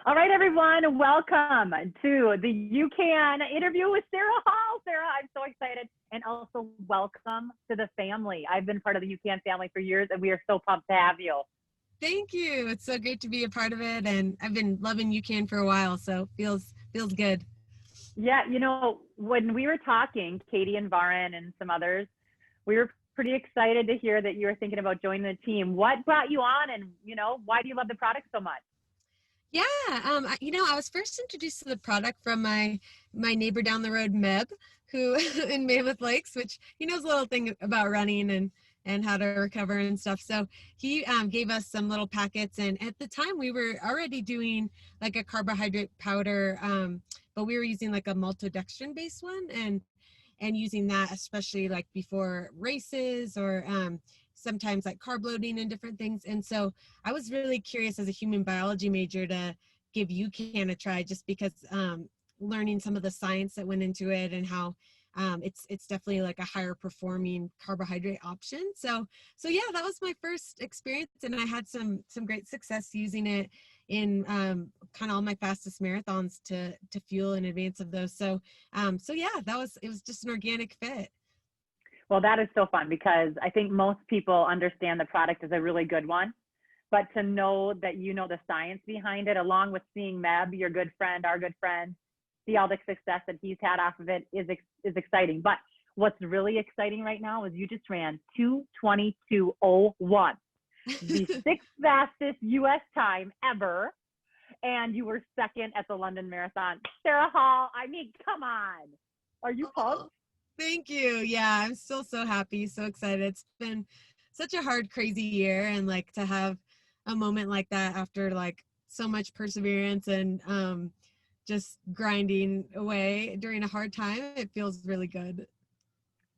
All right, everyone, welcome to the Ucan interview with Sara Hall. Sara, I'm so excited. And also welcome to the family. I've been part of the Ucan family for years, and we are so pumped to have you. Thank you. It's so great to be a part of it, and I've been loving UCAN for a while, so feels good. Yeah, when we were talking, Katie and Varan and some others, we were pretty excited to hear that you were thinking about joining the team. What brought you on, and why do you love the product so much? Yeah, I was first introduced to the product from my neighbor down the road, Meb, who in Mammoth Lakes, which he knows a little thing about running and how to recover and stuff. So he gave us some little packets, and at the time we were already doing like a carbohydrate powder, but we were using like a maltodextrin based one, and using that especially like before races or sometimes like carb loading and different things. And so I was really curious as a human biology major to give UCAN a try, just because learning some of the science that went into it and how it's definitely like a higher performing carbohydrate option. So yeah, that was my first experience, and I had some great success using it in kind of all my fastest marathons to fuel in advance of those. So yeah, it was just an organic fit. Well, that is so fun because I think most people understand the product is a really good one. But to know that you know the science behind it, along with seeing Meb, your good friend, our good friend, see all the success that he's had off of it is exciting. But what's really exciting right now is you just ran 2:22:01, the sixth fastest U.S. time ever, and you were second at the London Marathon. Sara Hall, I mean, come on. Are you pumped? Oh, thank you. Yeah, I'm still so happy, so excited. It's been such a hard, crazy year, and like to have a moment like that after like so much perseverance and just grinding away during a hard time, it feels really good.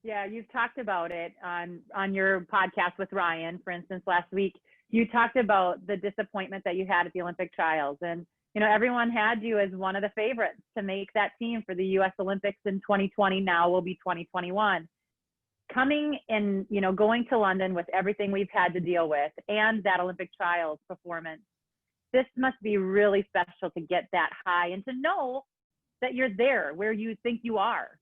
Yeah, you've talked about it on your podcast with Ryan, for instance, last week. You talked about the disappointment that you had at the Olympic trials, and everyone had you as one of the favorites to make that team for the U.S. Olympics in 2020. Now will be 2021. Coming and going to London with everything we've had to deal with, and that Olympic trials performance, this must be really special to get that high and to know that you're there where you think you are.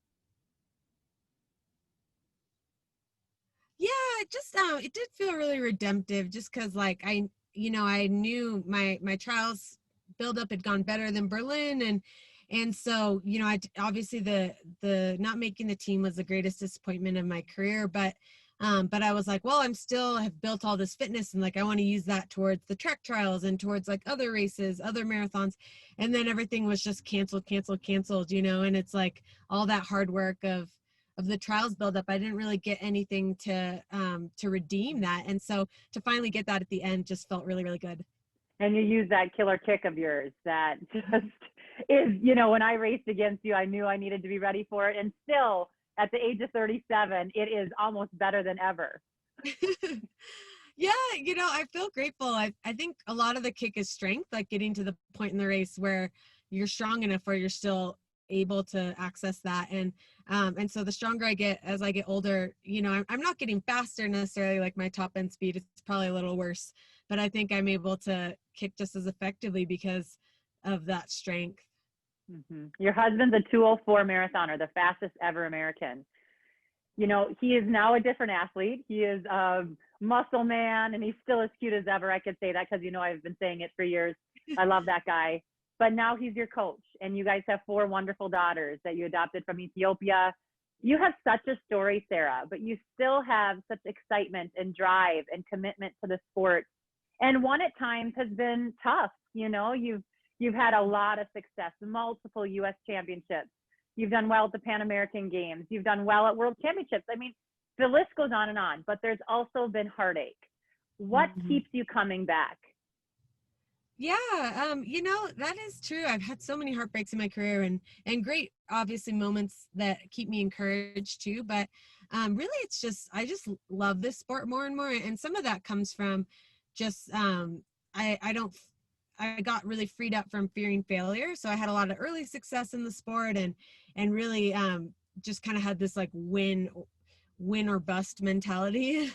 Yeah, it did feel really redemptive, just because like I knew my trials buildup had gone better than Berlin, and so I obviously the not making the team was the greatest disappointment of my career, but I was like, well, I'm still have built all this fitness, and like I want to use that towards the track trials and towards like other races, other marathons. And then everything was just canceled, and it's like all that hard work of the trials buildup, I didn't really get anything to redeem that. And so to finally get that at the end just felt really, really good. And you use that killer kick of yours that just is, when I raced against you, I knew I needed to be ready for it. And still, at the age of 37, it is almost better than ever. Yeah, I feel grateful. I think a lot of the kick is strength, like getting to the point in the race where you're strong enough where you're still able to access that. And so the stronger I get as I get older, I'm not getting faster necessarily, like my top end speed. It's probably a little worse, but I think I'm able to kick just as effectively because of that strength. Mm-hmm. Your husband's a 2:04 marathoner, the fastest ever American. He is now a different athlete. He is a muscle man, and he's still as cute as ever. I could say that because I've been saying it for years. I love that guy. But now he's your coach, and you guys have 4 wonderful daughters that you adopted from Ethiopia. You have such a story, Sara, but you still have such excitement and drive and commitment to the sport. And one at times has been tough. You've had a lot of success, multiple U.S. championships. You've done well at the Pan American Games. You've done well at World Championships. I mean, the list goes on, but there's also been heartache. What keeps you coming back? Yeah, that is true. I've had so many heartbreaks in my career, and great, obviously, moments that keep me encouraged too. But really, I just love this sport more and more. And some of that comes from just I got really freed up from fearing failure. So I had a lot of early success in the sport, and really just kind of had this like win or bust mentality.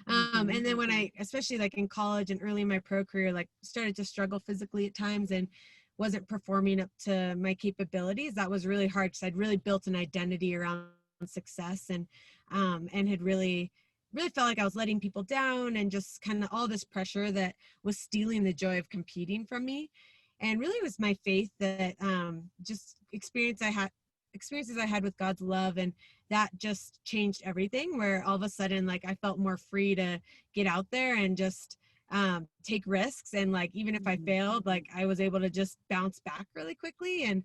And then when I, especially like in college and early in my pro career, like started to struggle physically at times, and wasn't performing up to my capabilities, that was really hard because I'd really built an identity around success, and had really felt like I was letting people down, and just kind of all this pressure that was stealing the joy of competing from me. And really it was my faith that just experiences I had with God's love, and that just changed everything, where all of a sudden, like, I felt more free to get out there and just take risks. And like, even if I failed, like, I was able to just bounce back really quickly.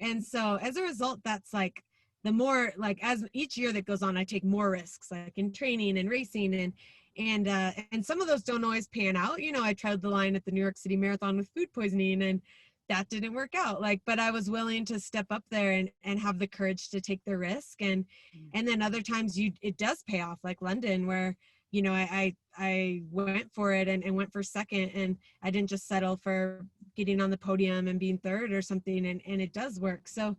And so as a result, that's like, the more, like, as each year that goes on, I take more risks, like in training and racing, and some of those don't always pan out. You know, I tried the line at the New York City Marathon with food poisoning, and that didn't work out. Like, but I was willing to step up there and have the courage to take the risk. And then other times it does pay off, like London, where, you know, I went for it and went for second, and I didn't just settle for getting on the podium and being third or something. And it does work. So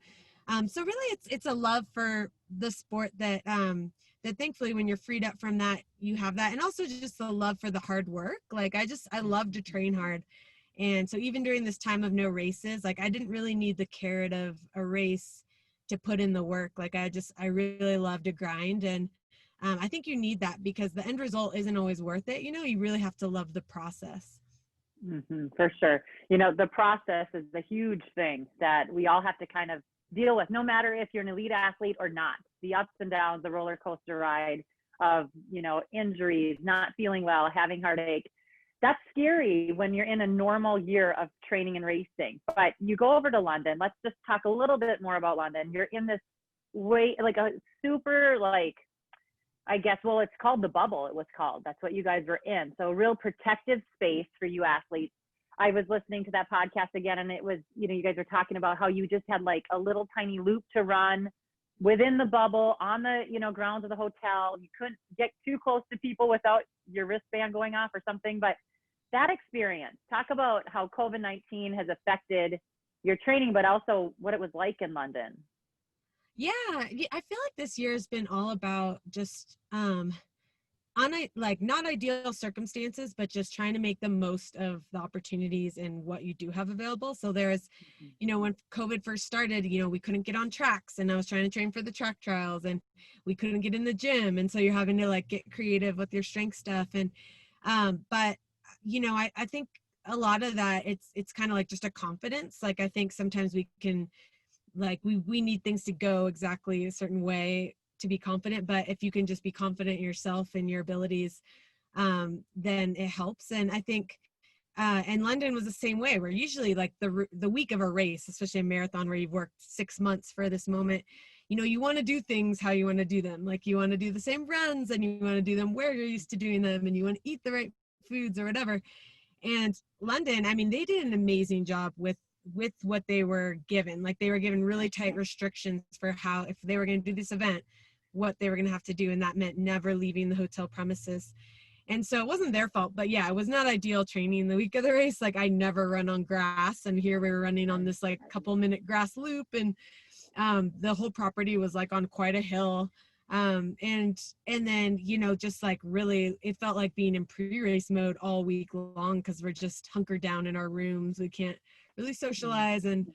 really it's a love for the sport that thankfully, when you're freed up from that, you have that. And also just the love for the hard work. Like, I love to train hard. And so even during this time of no races, like, I didn't really need the carrot of a race to put in the work. Like, I really love to grind. And I think you need that, because the end result isn't always worth it. You know, you really have to love the process. For sure. You know, the process is the huge thing that we all have to kind of deal with, no matter if you're an elite athlete or not. The ups and downs, the roller coaster ride of, you know, injuries, not feeling well, having heartache. That's scary when you're in a normal year of training and racing. But you go over to London. Let's just talk a little bit more about London. You're in this way, like a super, like, I guess, well, it's called the bubble. It was called. That's what you guys were in. So a real protective space for you athletes. I was listening to that podcast again, and it was, you know, you guys were talking about how you just had like a little tiny loop to run within the bubble on the, you know, grounds of the hotel. You couldn't get too close to people without your wristband going off or something. But that experience, talk about how COVID-19 has affected your training, but also what it was like in London. Yeah, I feel like this year has been all about just like, not ideal circumstances, but just trying to make the most of the opportunities and what you do have available. So there's, you know, when COVID first started, you know, we couldn't get on tracks, and I was trying to train for the track trials, and we couldn't get in the gym. And so you're having to like get creative with your strength stuff. And but you know, I think a lot of that, it's kind of like just a confidence. Like, I think sometimes we can, like, we need things to go exactly a certain way to be confident, but if you can just be confident in yourself and your abilities, then it helps. And I think and London was the same way, where usually, like, the week of a race, especially a marathon where you've worked 6 months for this moment, you know, you want to do things how you want to do them. Like, you want to do the same runs, and you want to do them where you're used to doing them, and you want to eat the right foods or whatever. And London, I mean, they did an amazing job with what they were given. Like, they were given really tight restrictions for how, if they were going to do this event, what they were going to have to do. And that meant never leaving the hotel premises. And so it wasn't their fault, but yeah, it was not ideal training the week of the race. Like, I never run on grass, and here we were running on this like couple-minute grass loop, and the whole property was like on quite a hill. And then, you know, just like, really, it felt like being in pre-race mode all week long, because we're just hunkered down in our rooms. We can't really socialize and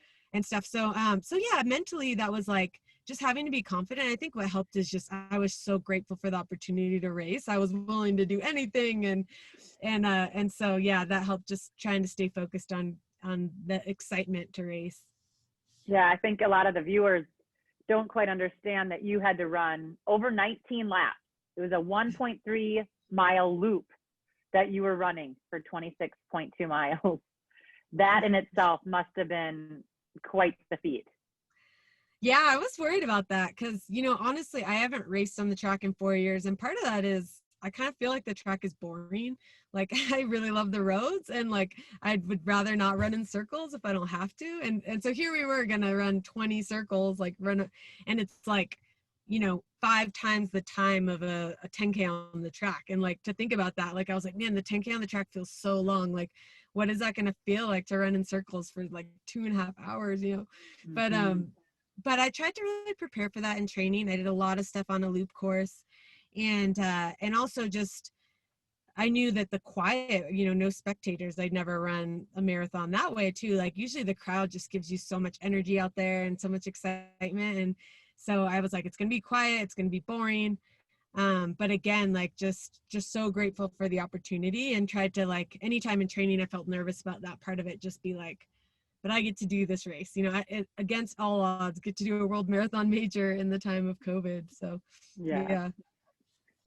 stuff. So yeah, mentally that was like just having to be confident. I think what helped is just, I was so grateful for the opportunity to race. I was willing to do anything. And so, yeah, that helped, just trying to stay focused on the excitement to race. Yeah, I think a lot of the viewers don't quite understand that you had to run over 19 laps. It was a 1.3 mile loop that you were running for 26.2 miles. That in itself must have been quite the feat. Yeah, I was worried about that because, you know, honestly, I haven't raced on the track in 4 years. And part of that is I kind of feel like the track is boring. Like, I really love the roads, and like, I would rather not run in circles if I don't have to. And so here we were going to run 20 circles, like and it's like, you know, 5 times the time of a 10K on the track. And like, to think about that, like, I was like, man, the 10K on the track feels so long. Like, what is that going to feel like to run in circles for like 2.5 hours, you know? But I tried to really prepare for that in training. I did a lot of stuff on a loop course, and also just I knew that the quiet, no spectators, I'd never run a marathon that way too. Like usually the crowd just gives you so much energy out there and so much excitement. And so I was like, it's going to be quiet. It's going to be boring. But again, like just so grateful for the opportunity, and tried to, like, anytime in training, I felt nervous about that part of it. Just be like, but I get to do this race, against all odds, get to do a world marathon major in the time of COVID. So yeah.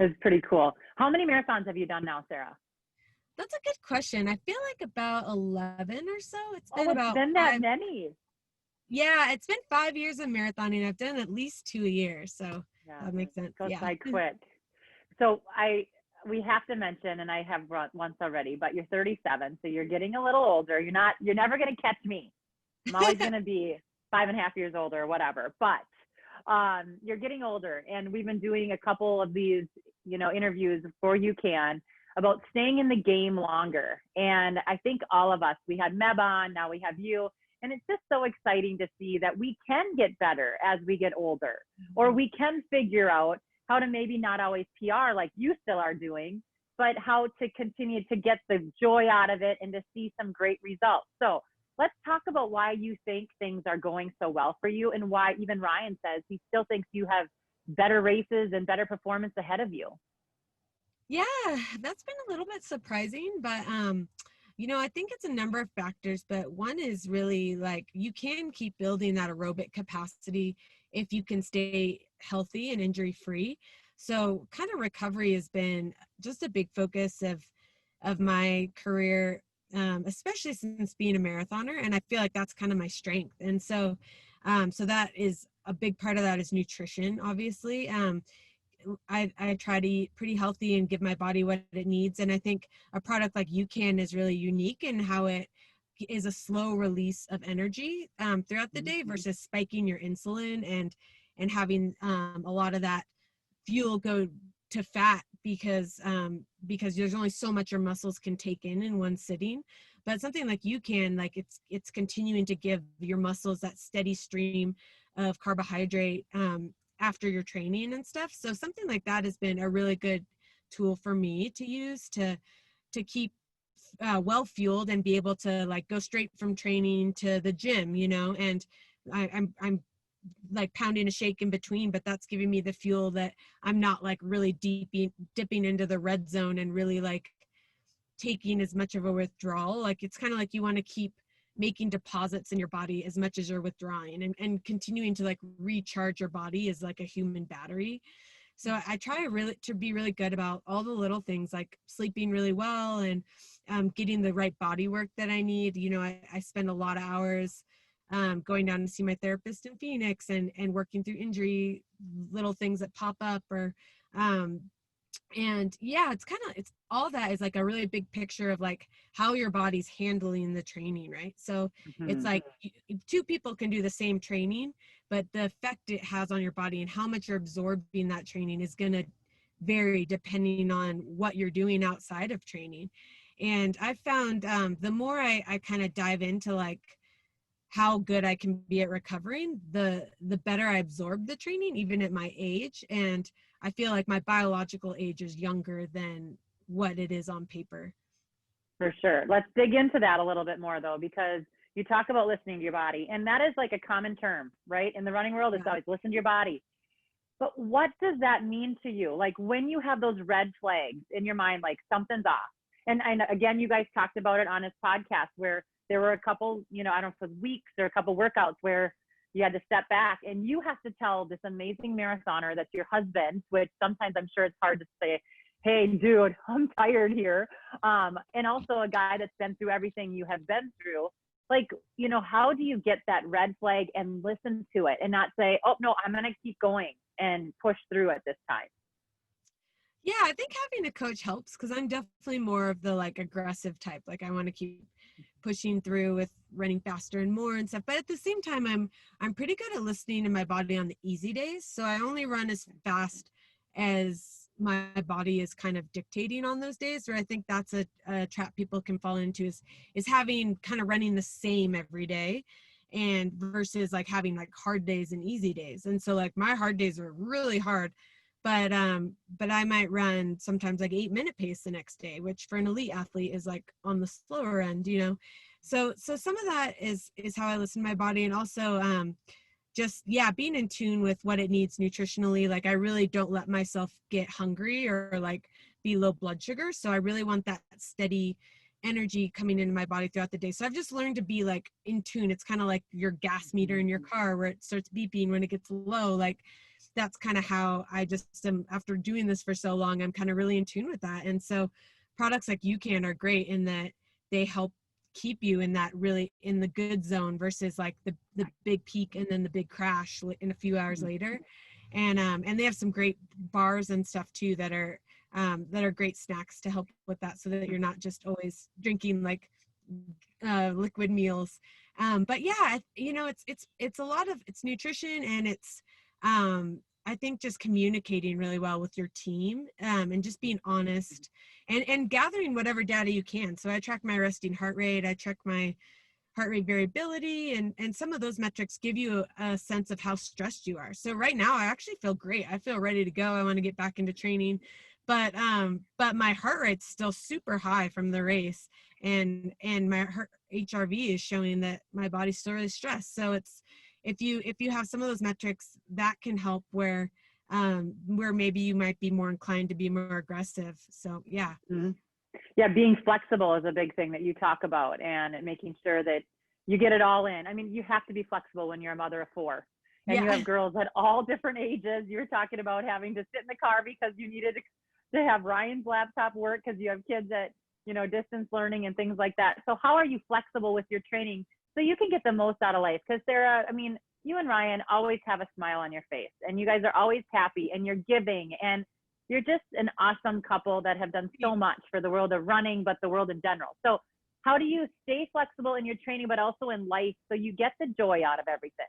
It's pretty cool. How many marathons have you done now, Sara? That's a good question. I feel like about 11 or so. It's been It's about been that many. Yeah, it's been 5 years of marathoning. I've done at least 2 a year, so that makes sense. Goes Yeah. by quick. So we have to mention, and I have run once already, but you're 37, so you're getting a little older. You're never going to catch me. I'm always going to be 5.5 years older or whatever, but you're getting older, and we've been doing a couple of these, interviews for Ucan about staying in the game longer. And I think all of us, we had Meb on, now we have you, and it's just so exciting to see that we can get better as we get older, or we can figure out how to maybe not always PR like you still are doing, but how to continue to get the joy out of it and to see some great results. So let's talk about why you think things are going so well for you, and why even Ryan says he still thinks you have better races and better performance ahead of you. Yeah, that's been a little bit surprising, but I think it's a number of factors, but one is really, like, you can keep building that aerobic capacity if you can stay healthy and injury free. So kind of recovery has been just a big focus of my career, especially since being a marathoner, and I feel like that's kind of my strength. And so that is a big part of that is nutrition, obviously. I try to eat pretty healthy and give my body what it needs. And I think a product like Ucan is really unique in how it is a slow release of energy throughout the day versus spiking your insulin and having a lot of that fuel go to fat because there's only so much your muscles can take in one sitting. But something like Ucan, like it's continuing to give your muscles that steady stream of carbohydrate after your training and stuff. So something like that has been a really good tool for me to use to keep well fueled and be able to, like, go straight from training to the gym, and I'm like pounding a shake in between, but that's giving me the fuel that I'm not like really dipping into the red zone and really like taking as much of a withdrawal. Like, it's kind of like you want to keep making deposits in your body as much as you're withdrawing, and continuing to like recharge your body is like a human battery. So I try to be really good about all the little things, like sleeping really well and getting the right body work that I need. I spend a lot of hours going down to see my therapist in Phoenix and working through injury, little things that pop up, or and yeah, it's all that is like a really big picture of like how your body's handling the training, right? So it's like two people can do the same training, but the effect it has on your body and how much you're absorbing that training is going to vary depending on what you're doing outside of training. And I found the more I kind of dive into like how good I can be at recovering, the better I absorb the training, even at my age. And I feel like my biological age is younger than what it is on paper. For sure. Let's dig into that a little bit more, though, because you talk about listening to your body, and that is like a common term, right? In the running world, it's always listen to your body. But what does that mean to you? Like when you have those red flags in your mind, like something's off. And again, you guys talked about it on his podcast where there were a couple, I don't know if it was weeks or a couple workouts where you had to step back, and you have to tell this amazing marathoner that's your husband, which sometimes I'm sure it's hard to say, hey, dude, I'm tired here. And also a guy that's been through everything you have been through. Like, how do you get that red flag and listen to it and not say, oh, no, I'm going to keep going and push through at this time? Yeah, I think having a coach helps because I'm definitely more of the like aggressive type. Like I want to keep pushing through with running faster and more and stuff. But at the same time, I'm pretty good at listening to my body on the easy days. So I only run as fast as my body is kind of dictating on those days, where I think that's a trap people can fall into is having kind of running the same every day, and versus like having like hard days and easy days. And so like my hard days are really hard but I might run sometimes like 8-minute pace the next day, which for an elite athlete is like on the slower end, you know. So some of that is how I listen to my body, and also just being in tune with what it needs nutritionally. Like I really don't let myself get hungry or like be low blood sugar, so I really want that steady energy coming into my body throughout the day. So I've just learned to be like in tune. It's kind of like your gas meter in your car where it starts beeping when it gets low. Like that's kind of how I just am. After doing this for so long, I'm kind of really in tune with that. And so products like Ucan are great in that they help keep you in that really in the good zone versus like the big peak and then the big crash in a few hours later. And they have some great bars and stuff too that are great snacks to help with that, so that you're not just always drinking like liquid meals. But yeah, you know, it's a lot of it's nutrition, and it's I think just communicating really well with your team, and just being honest and gathering whatever data you can. So I track my resting heart rate, I check my heart rate variability, and some of those metrics give you a sense of how stressed you are. So right now I actually feel great. I feel ready to go. I want to get back into training, but my heart rate's still super high from the race, and my HRV is showing that my body's still really stressed. So it's if you have some of those metrics, that can help where maybe you might be more inclined to be more aggressive. So yeah. Mm-hmm. Yeah, being flexible is a big thing that you talk about, and making sure that you get it all in. I mean, you have to be flexible when you're a mother of 4 and you have girls at all different ages. You were talking about having to sit in the car because you needed to have Ryan's laptop work because you have kids at, you know, distance learning and things like that. So how are you flexible with your training so you can get the most out of life? Because Sara, I mean, you and Ryan always have a smile on your face, and you guys are always happy, and you're giving, and you're just an awesome couple that have done so much for the world of running, but the world in general. So how do you stay flexible in your training, but also in life, so you get the joy out of everything?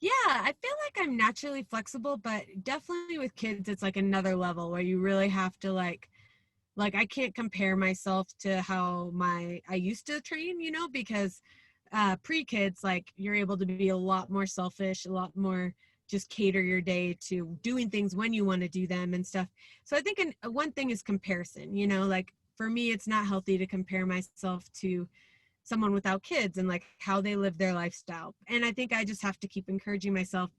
Yeah, I feel like I'm naturally flexible, but definitely with kids, it's like another level where you really have to like I can't compare myself to how I used to train, you know, because pre-kids, like you're able to be a lot more selfish, a lot more just cater your day to doing things when you want to do them and stuff. So I think one thing is comparison, you know, like for me, it's not healthy to compare myself to someone without kids and like how they live their lifestyle. And I think I just have to keep encouraging myself.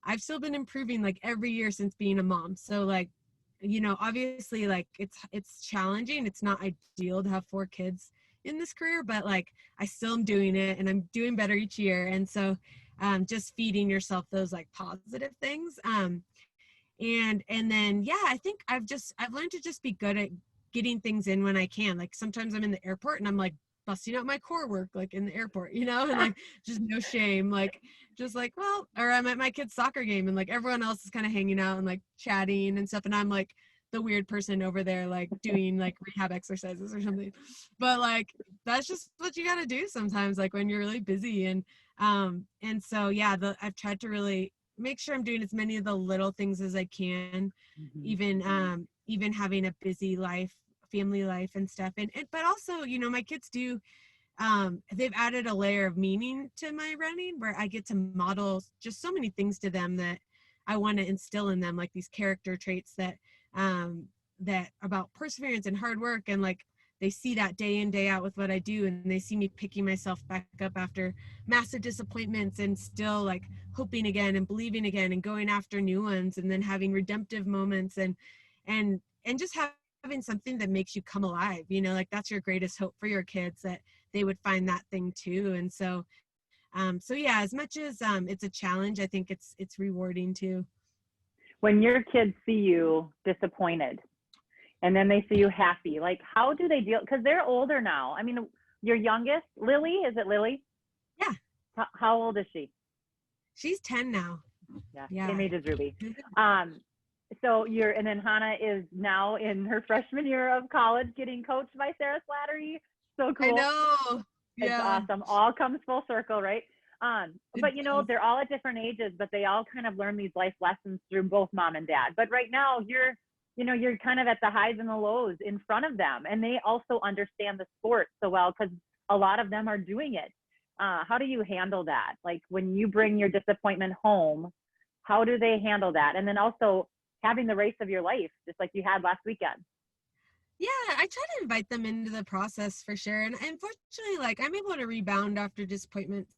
I've still been improving like every year since being a mom. So like, you know, obviously like it's challenging. It's not ideal to have 4 kids in this career, but like I still am doing it, and I'm doing better each year. And so just feeding yourself those like positive things. And then I think I've learned to just be good at getting things in when I can. Like sometimes I'm in the airport and I'm like busting out my core work like in the airport, you know, and like just no shame, like just like, well, or I'm at my kid's soccer game and like everyone else is kind of hanging out and like chatting and stuff, and I'm like the weird person over there like doing like rehab exercises or something. But like that's just what you got to do sometimes, like when you're really busy. And so I've tried to really make sure I'm doing as many of the little things as I can, even having a busy life, family life and stuff. And but also, you know, my kids do, they've added a layer of meaning to my running where I get to model just so many things to them that I want to instill in them, like these character traits that about perseverance and hard work, and like they see that day in, day out with what I do, and they see me picking myself back up after massive disappointments and still like hoping again and believing again and going after new ones, and then having redemptive moments and just having something that makes you come alive, you know, like that's your greatest hope for your kids, that they would find that thing too. And so as much as it's a challenge, I think it's rewarding too. When your kids see you disappointed and then they see you happy, like how do they deal? Because they're older now. I mean, your youngest, Lily, is it Lily? Yeah. How old is she? She's 10 now. Yeah. Same age as Ruby. So and then Hannah is now in her freshman year of college, getting coached by Sarah Slattery. So cool. I know. It's awesome. All comes full circle, right? But you know, they're all at different ages, but they all kind of learn these life lessons through both mom and dad. But right now you're kind of at the highs and the lows in front of them, and they also understand the sport so well because a lot of them are doing it. How do you handle that? Like when you bring your disappointment home, how do they handle that? And then also, having the race of your life, just like you had last weekend. Yeah, I try to invite them into the process for sure. And unfortunately, like I'm able to rebound after disappointments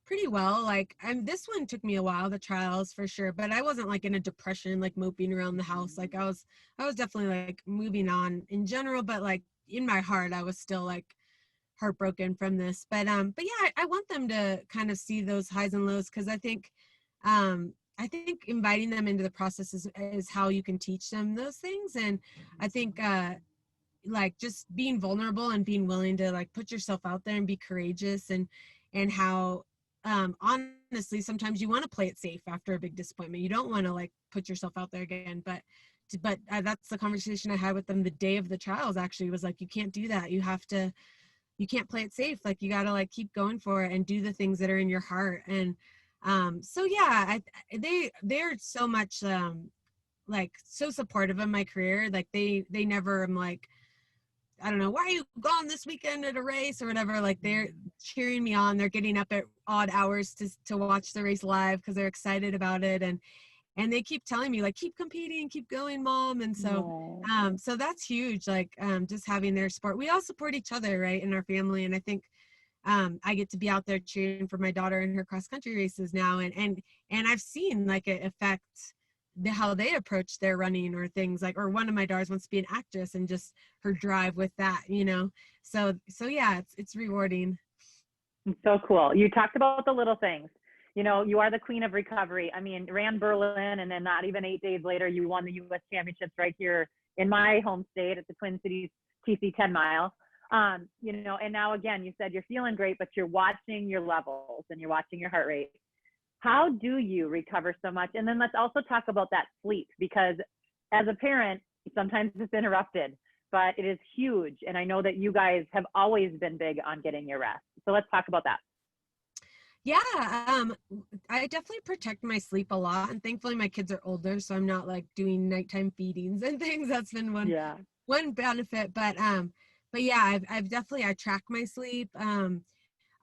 pretty well. Like this one took me a while, the trials for sure, but I wasn't like in a depression, like moping around the house. Like I was definitely like moving on in general, but like in my heart, I was still like heartbroken from this. But yeah, I want them to kind of see those highs and lows, because I think inviting them into the process is how you can teach them those things. And I think like just being vulnerable and being willing to like put yourself out there and be courageous, and how honestly sometimes you want to play it safe after a big disappointment. You don't want to like put yourself out there again, but that's the conversation I had with them the day of the trials. Actually was like, you can't do that. You can't play it safe. Like you got to like keep going for it and do the things that are in your heart. And so yeah, they're so much like so supportive of my career. Like they never am like, I don't know, why are you gone this weekend at a race or whatever. Like they're cheering me on. They're getting up at odd hours to watch the race live because they're excited about it. And they keep telling me like, keep competing, keep going, mom. And so so that's huge. Like just having their support. We all support each other, right, in our family. And I think I get to be out there cheering for my daughter in her cross country races now, and I've seen like it affect how they approach their running or things like, or one of my daughters wants to be an actress, and just her drive with that, so yeah, it's rewarding. So cool. You talked about the little things. You are the queen of recovery. I mean, ran Berlin, and then not even 8 days later, you won the U.S. championships right here in my home state at the Twin Cities TC 10 mile. And now again, you said you're feeling great, but you're watching your levels and you're watching your heart rate. How do you recover so much? And then let's also talk about that sleep, because as a parent, sometimes it's interrupted, but it is huge. And I know that you guys have always been big on getting your rest. So let's talk about that. Yeah, I definitely protect my sleep a lot, and thankfully my kids are older, so I'm not like doing nighttime feedings and things. That's been one benefit, but yeah, I've definitely, I track my sleep.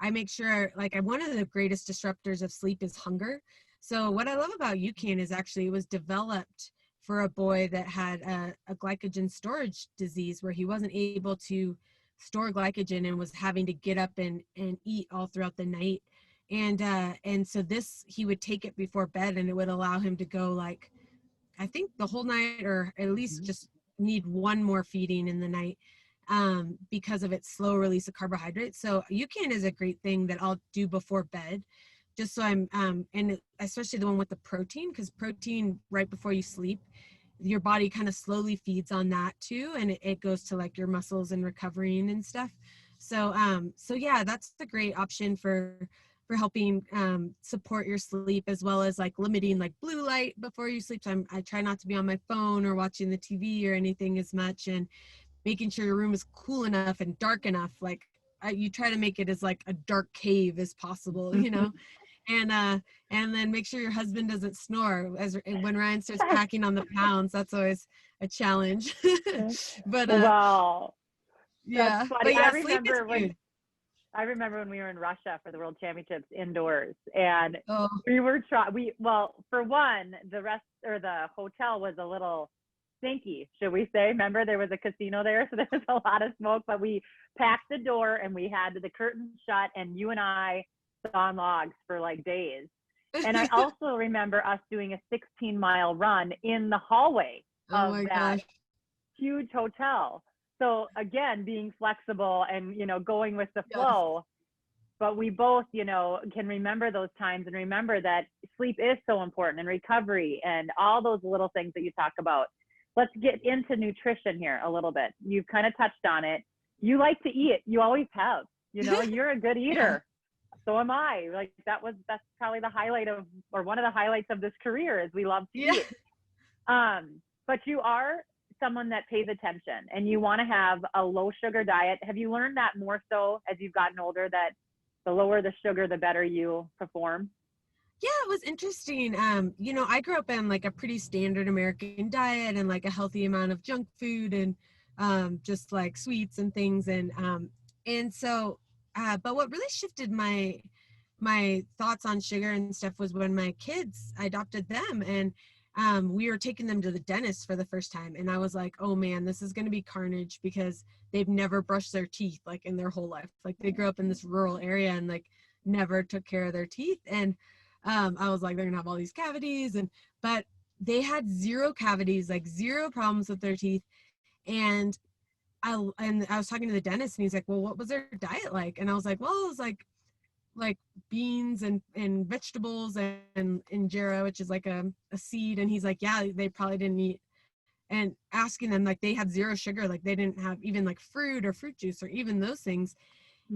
I make sure, like, one of the greatest disruptors of sleep is hunger. So what I love about UCAN is actually it was developed for a boy that had a glycogen storage disease where he wasn't able to store glycogen and was having to get up and eat all throughout the night. And so he would take it before bed, and it would allow him to go like, I think the whole night, or at least just need one more feeding in the night, because of its slow release of carbohydrates. So UCAN is a great thing that I'll do before bed, just so and especially the one with the protein, because protein right before you sleep, your body kind of slowly feeds on that too, and it goes to like your muscles and recovering and stuff. So yeah, that's a great option for helping support your sleep, as well as like limiting like blue light before you sleep. So I try not to be on my phone or watching the TV or anything as much, and making sure your room is cool enough and dark enough. Like you try to make it as like a dark cave as possible, and then make sure your husband doesn't snore when Ryan starts packing on the pounds. That's always a challenge. But wow, yeah, that's funny. but yeah, sleep is huge. I remember when we were in Russia for the World Championships indoors, and Oh. we were for one, the hotel was a little stinky, should we say? Remember, there was a casino there, so there was a lot of smoke, but we packed the door and we had the curtains shut, and you and I saw logs for like days. And I also remember us doing a 16-mile run in the hallway of that huge hotel. So again, being flexible and, going with the flow, but we both, can remember those times and remember that sleep is so important, and recovery and all those little things that you talk about. Let's get into nutrition here a little bit. You've kind of touched on it. You like to eat. You always have, you're a good eater. So am I. Like that's probably the highlight or one of the highlights of this career is we love to eat. But you are someone that pays attention, and you want to have a low sugar diet. Have you learned that more so as you've gotten older, that the lower the sugar, the better you perform? Yeah, it was interesting. I grew up in like a pretty standard American diet, and like a healthy amount of junk food, and just like sweets and things. And so, but what really shifted my thoughts on sugar and stuff was when my kids, I adopted them, we were taking them to the dentist for the first time, and I was like, oh man, this is going to be carnage, because they've never brushed their teeth like in their whole life. Like they grew up in this rural area and like never took care of their teeth. And I was like, they're gonna have all these cavities, but they had zero cavities, like zero problems with their teeth. And I was talking to the dentist, and he's like, well, what was their diet like? And I was like, well, it was like beans and vegetables and injera, which is like a seed. And he's like, yeah, they probably didn't eat. And asking them, like, they had zero sugar, like they didn't have even like fruit or fruit juice or even those things.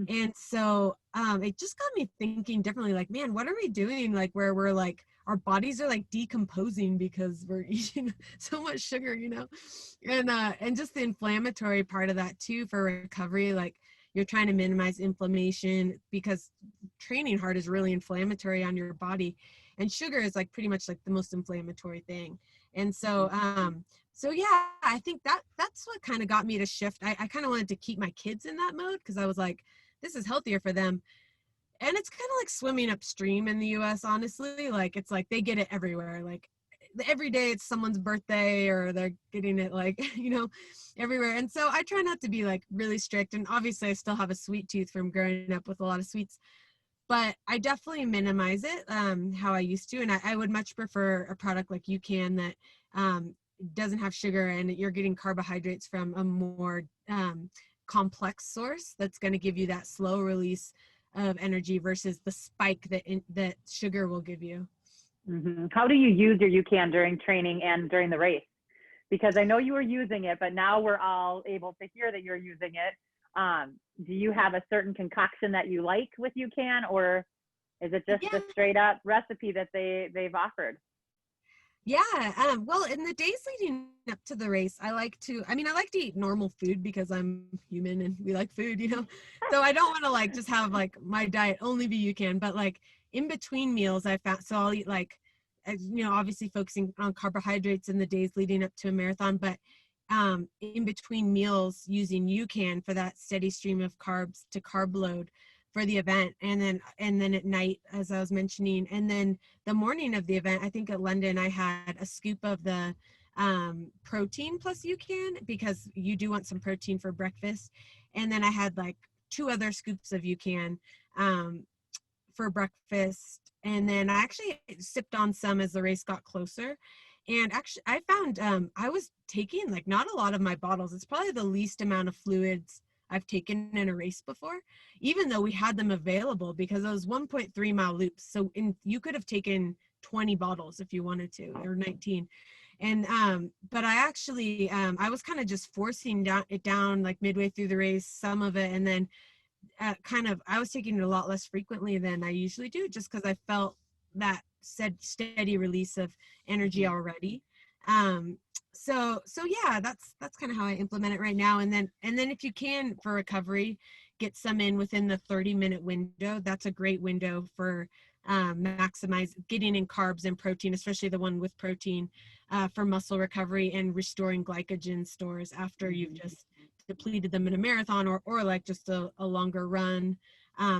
And so it just got me thinking differently, like, man, what are we doing, like where we're like our bodies are like decomposing because we're eating so much sugar, you know? And just the inflammatory part of that too for recovery, like you're trying to minimize inflammation because training hard is really inflammatory on your body, and sugar is like pretty much like the most inflammatory thing. And so so yeah, I think that's what kind of got me to shift. I kind of wanted to keep my kids in that mode, because I was like, this is healthier for them. And it's kind of like swimming upstream in the US, honestly. Like it's like they get it everywhere. Like every day it's someone's birthday, or they're getting it like, you know, everywhere. And so I try not to be like really strict. And obviously I still have a sweet tooth from growing up with a lot of sweets, but I definitely minimize it how I used to. And I would much prefer a product like Ucan that doesn't have sugar, and you're getting carbohydrates from a more complex source that's going to give you that slow release of energy versus the spike that sugar will give you. Mm-hmm. How do you use your Ucan during training and during the race? Because I know you were using it, but now we're all able to hear that you're using it. Do you have a certain concoction that you like with Ucan, or is it just a straight up recipe that they've offered? Yeah, well, in the days leading up to the race, I like to eat normal food because I'm human and we like food, you know? So I don't want to like just have like my diet only be Ucan, but like in between meals I found, so I'll eat like, you know, obviously focusing on carbohydrates in the days leading up to a marathon, but in between meals using Ucan for that steady stream of carbs to carb load for the event. And then at night, as I was mentioning, and then the morning of the event, I think at London, I had a scoop of the protein plus Ucan, because you do want some protein for breakfast. And then I had like 2 other scoops of Ucan for breakfast. And then I actually sipped on some as the race got closer. And actually I found I was taking like not a lot of my bottles. It's probably the least amount of fluids I've taken in a race before, even though we had them available, because it was 1.3 mile loops. So you could have taken 20 bottles if you wanted to, or 19. And but I actually I was kind of just forcing it down like midway through the race, some of it, and then I was taking it a lot less frequently than I usually do, just because I felt that steady release of energy already. So yeah, that's kind of how I implement it right now. And then if you can, for recovery, get some in within the 30-minute window. That's a great window for maximize getting in carbs and protein, especially the one with protein, for muscle recovery and restoring glycogen stores after you've just depleted them in a marathon or like just a longer run.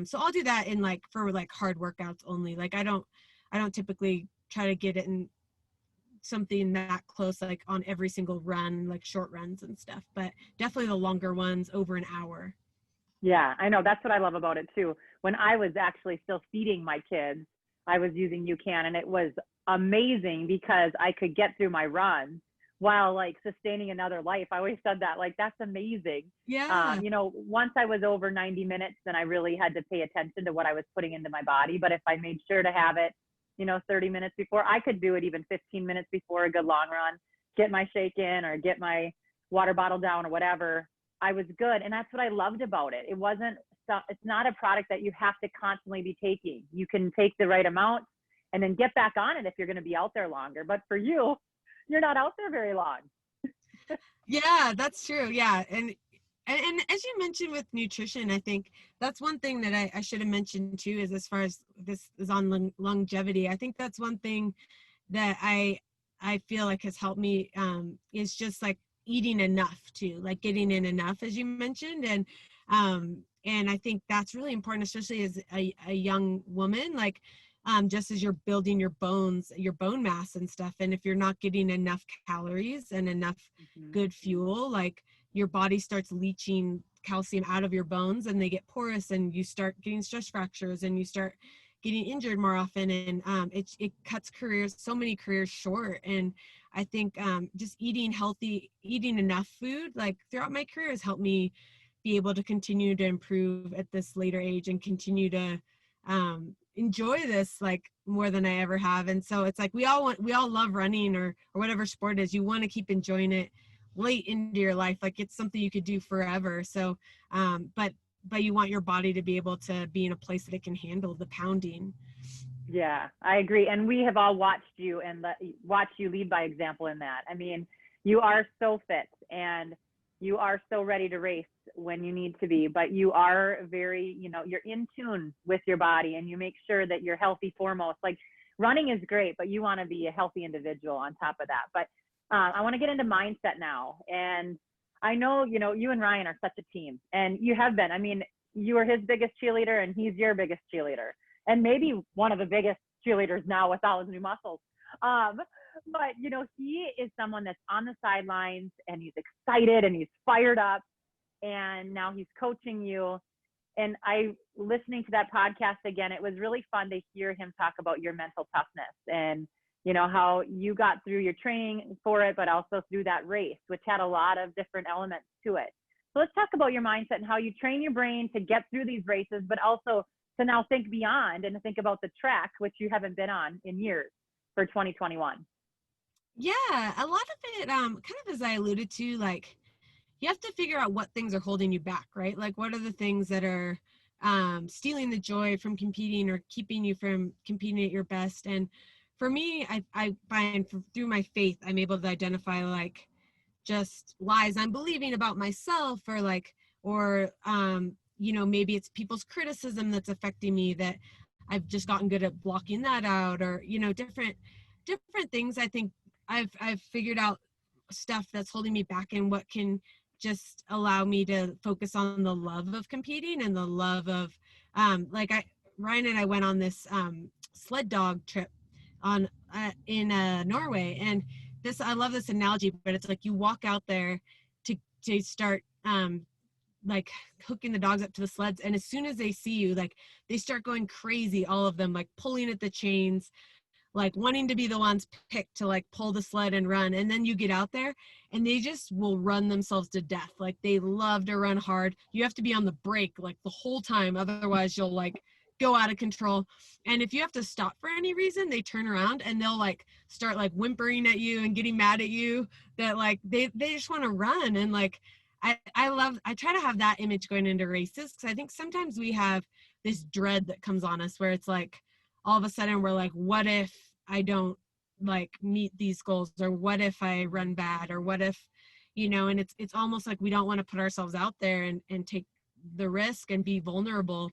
So I'll do that in like for like hard workouts only. Like I don't typically try to get it in something that close, like on every single run, like short runs and stuff, but definitely the longer ones over an hour. Yeah, I know. That's what I love about it too. When I was actually still feeding my kids, I was using Ucan, and it was amazing because I could get through my run while like sustaining another life. I always said that, like, that's amazing. Yeah. You know, once I was over 90 minutes, then I really had to pay attention to what I was putting into my body. But if I made sure to have it, you know, 30 minutes before, I could do it even 15 minutes before a good long run, get my shake in or get my water bottle down or whatever. I was good. And that's what I loved about it. It's not a product that you have to constantly be taking. You can take the right amount and then get back on it if you're going to be out there longer. But for you, you're not out there very long. Yeah, that's true. Yeah. And as you mentioned with nutrition, I think that's one thing that I should have mentioned too, is as far as this is on longevity. I think that's one thing that I feel like has helped me is just like eating enough too, like getting in enough, as you mentioned. And I think that's really important, especially as a young woman. Like just as you're building your bones, your bone mass and stuff. And if you're not getting enough calories and enough good fuel, like your body starts leaching calcium out of your bones and they get porous and you start getting stress fractures and you start getting injured more often. And it cuts so many careers short. And I think just eating healthy, eating enough food, like throughout my career has helped me be able to continue to improve at this later age and continue to enjoy this like more than I ever have. And so it's like we all love running or whatever sport it is. You want to keep enjoying it late into your life, like it's something you could do forever. So but you want your body to be able to be in a place that it can handle the pounding. Yeah, I agree. And we have all watched you and watched you lead by example in that. I mean, you are so fit and you are so ready to race when you need to be, but you are very, you're in tune with your body and you make sure that you're healthy foremost. Like running is great, but you want to be a healthy individual on top of that. But I want to get into mindset now. And I know, you and Ryan are such a team and you have been. I mean, you are his biggest cheerleader and he's your biggest cheerleader and maybe one of the biggest cheerleaders now with all his new muscles. But, he is someone that's on the sidelines and he's excited and he's fired up and now he's coaching you. And listening to that podcast again, it was really fun to hear him talk about your mental toughness and, how you got through your training for it, but also through that race, which had a lot of different elements to it. So let's talk about your mindset and how you train your brain to get through these races, but also to now think beyond and to think about the track, which you haven't been on in years for 2021. Yeah, a lot of it, kind of as I alluded to, like you have to figure out what things are holding you back, right? Like what are the things that are stealing the joy from competing or keeping you from competing at your best? And for me, I find through my faith, I'm able to identify like just lies I'm believing about myself or maybe it's people's criticism that's affecting me that I've just gotten good at blocking that out or, different things. I think I've figured out stuff that's holding me back and what can just allow me to focus on the love of competing and the love of Ryan and I went on this sled dog trip in Norway, and I love this analogy, but it's like you walk out there to start like hooking the dogs up to the sleds, and as soon as they see you, like they start going crazy, all of them, like pulling at the chains, like wanting to be the ones picked to like pull the sled and run. And then you get out there and they just will run themselves to death. Like they love to run hard. You have to be on the brake like the whole time, otherwise you'll like go out of control. And if you have to stop for any reason, they turn around and they'll like start like whimpering at you and getting mad at you that like they just want to run. And like I try to have that image going into races, because I think sometimes we have this dread that comes on us where it's like all of a sudden we're like, what if I don't like meet these goals, or what if I run bad, or what if, and it's almost like we don't want to put ourselves out there and take the risk and be vulnerable.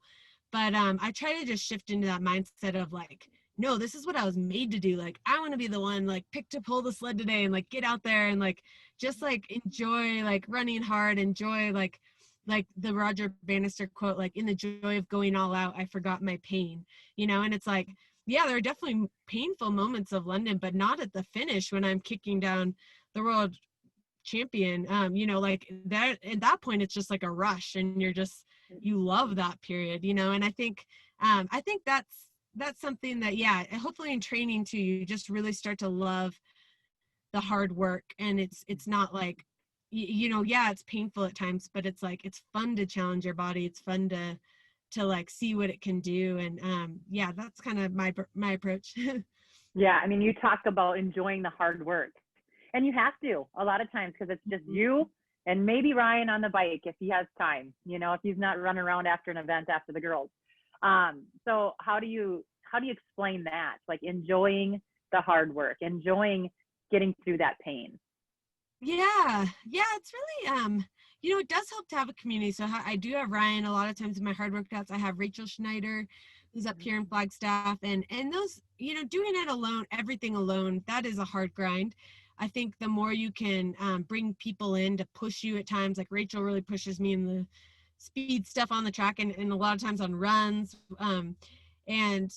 But I try to just shift into that mindset of like, no, this is what I was made to do. Like, I want to be the one like picked to pull the sled today and like get out there and like just like enjoy like running hard, enjoy like the Roger Bannister quote, like in the joy of going all out, I forgot my pain, and it's like, yeah, there are definitely painful moments of London, but not at the finish when I'm kicking down the world champion. Like that, at that point, it's just like a rush and you love that period, and I think that's something that, yeah, hopefully in training too, you just really start to love the hard work. And it's not like, yeah, it's painful at times, but it's like, it's fun to challenge your body. It's fun to like see what it can do. And yeah, that's kind of my approach. Yeah, I mean, you talked about enjoying the hard work, and you have to a lot of times, because it's just you and maybe Ryan on the bike if he has time, if he's not running around after an event after the girls. So how do you explain that? Like enjoying the hard work, enjoying getting through that pain. Yeah, it's really it does help to have a community. So I do have Ryan a lot of times in my hard workouts. I have Rachel Schneider, who's up here in Flagstaff, and those, doing it alone, everything alone, that is a hard grind. I think the more you can bring people in to push you at times, like Rachel really pushes me in the speed stuff on the track and a lot of times on runs, and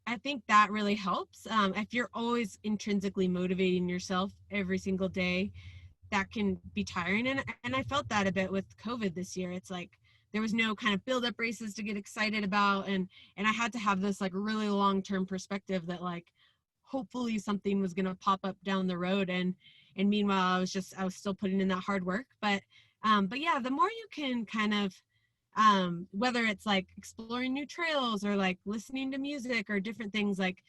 I think that really helps. If you're always intrinsically motivating yourself every single day, that can be tiring. And I felt that a bit with COVID this year. It's like there was no kind of build up races to get excited about. And I had to have this like really long-term perspective that like, hopefully something was going to pop up down the road. And meanwhile, I was still putting in that hard work. But yeah, the more you can kind of, whether it's like exploring new trails or like listening to music or different things, like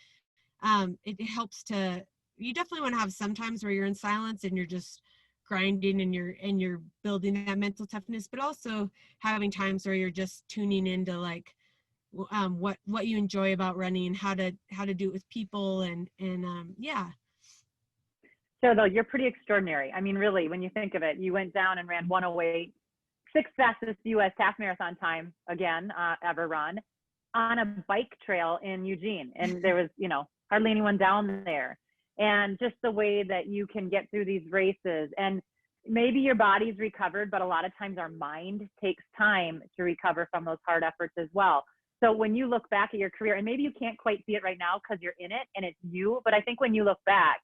it helps to, you definitely want to have some times where you're in silence and you're just grinding and you're building that mental toughness, but also having times where you're just tuning into like what you enjoy about running, how to do it with people, and yeah. So though, you're pretty extraordinary. I mean, really, when you think of it, you went down and ran 108, sixth fastest U.S. half marathon time again ever run on a bike trail in Eugene. And there was, hardly anyone down there. And just the way that you can get through these races, and maybe your body's recovered, but a lot of times our mind takes time to recover from those hard efforts as well. So when you look back at your career, and maybe you can't quite see it right now because you're in it and it's you, but I think when you look back,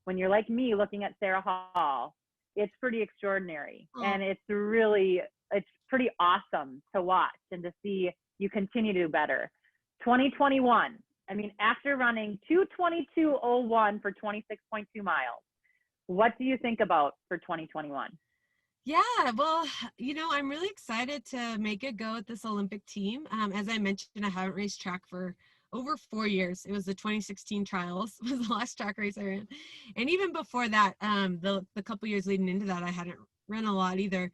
when you're like me looking at Sara Hall, it's pretty extraordinary. And it's pretty awesome to watch and to see you continue to do better. 2021, I mean, after running 2:22:01 for 26.2 miles, what do you think about for 2021? Yeah, well, I'm really excited to make a go at this Olympic team. As I mentioned, I haven't raced track for over 4 years. It was the 2016 trials was the last track race I ran. And even before that, the couple years leading into that, I hadn't run a lot either.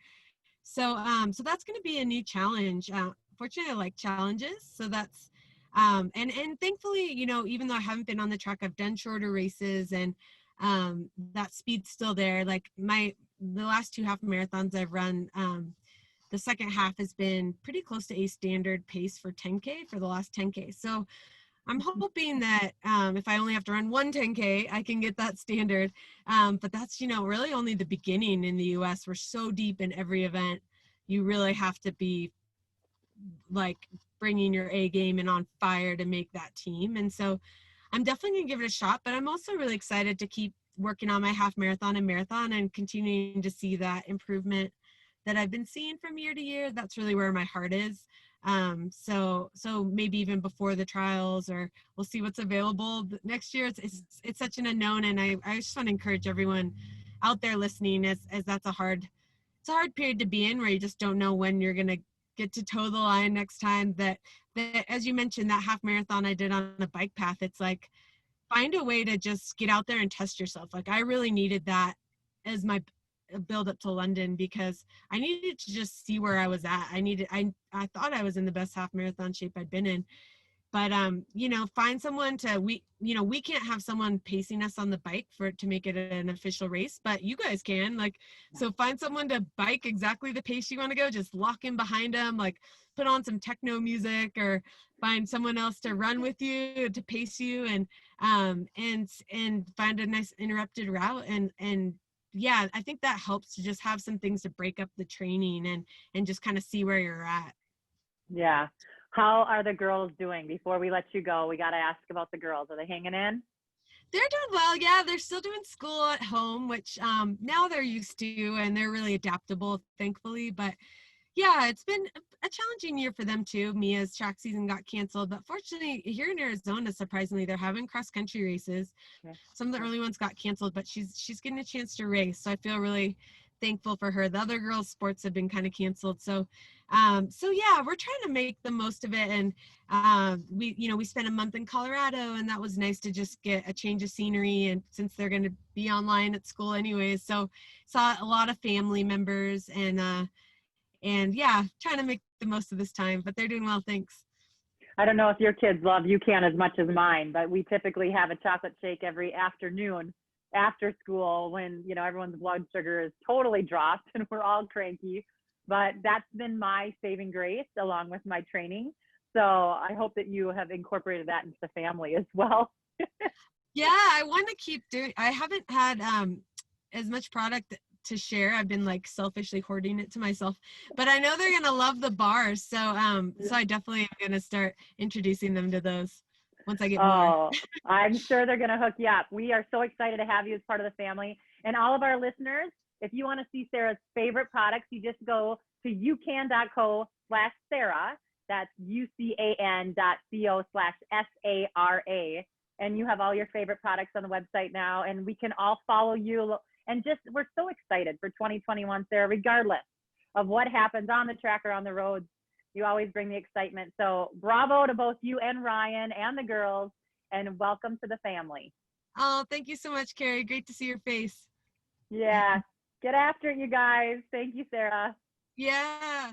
So that's going to be a new challenge. Fortunately, I like challenges. So that's, and thankfully, even though I haven't been on the track, I've done shorter races, and that speed's still there. Like the last 2 half marathons I've run, the second half has been pretty close to a standard pace for 10K for the last 10K. So I'm hoping that if I only have to run one 10K, I can get that standard. But that's, really only the beginning in the US. We're so deep in every event. You really have to be like bringing your A game and on fire to make that team. And so I'm definitely going to give it a shot, but I'm also really excited to keep working on my half marathon and marathon and continuing to see that improvement that I've been seeing from year to year. That's really where my heart is. So maybe even before the trials, or we'll see what's available next year. It's such an unknown. And I just want to encourage everyone out there listening, as that's a hard period to be in, where you just don't know when you're going to get to toe the line next time. That as you mentioned, that half marathon I did on a bike path, it's like, find a way to just get out there and test yourself. Like I really needed that as my build up to London, because I needed to just see where I was at. I thought I was in the best half marathon shape I'd been in, but find someone we can't have someone pacing us on the bike to make it an official race, but you guys can. Like, so find someone to bike exactly the pace you want to go, just lock in behind them, like put on some techno music, or find someone else to run with you to pace you, and find a nice interrupted route. And yeah, I think that helps to just have some things to break up the training and just kind of see where you're at. Yeah. How are the girls doing? Before we let you go, we got to ask about the girls. Are they hanging in? They're doing well. Yeah, they're still doing school at home, which now they're used to, and they're really adaptable, thankfully. But yeah, it's been a challenging year for them too. Mia's track season got canceled, but fortunately here in Arizona, surprisingly, they're having cross country races. Yeah. Some of the early ones got canceled, but she's getting a chance to race. So I feel really thankful for her. The other girls' sports have been kind of canceled. So yeah, we're trying to make the most of it. And we spent a month in Colorado, and that was nice to just get a change of scenery. And since they're going to be online at school anyways, so saw a lot of family members, and yeah, trying to make the most of this time, but they're doing well, thanks. I don't know if your kids love Ucan as much as mine, but we typically have a chocolate shake every afternoon after school when, everyone's blood sugar is totally dropped and we're all cranky. But that's been my saving grace along with my training. So I hope that you have incorporated that into the family as well. Yeah, I want to keep doing. I haven't had as much product to share. I've been like selfishly hoarding it to myself, but I know they're gonna love the bars. So I definitely am gonna start introducing them to those. once I get more. Oh, I'm sure they're going to hook you up. We are so excited to have you as part of the family. And all of our listeners, if you want to see Sarah's favorite products, you just go to ucan.co/Sara. That's ucan.co/SARA. And you have all your favorite products on the website now. And we can all follow you. And just, we're so excited for 2021, Sarah, regardless of what happens on the track or on the roads. You always bring the excitement. So bravo to both you and Ryan and the girls, and welcome to the family. Oh, thank you so much, Carrie. Great to see your face. Yeah. Get after it, you guys. Thank you, Sarah. Yeah.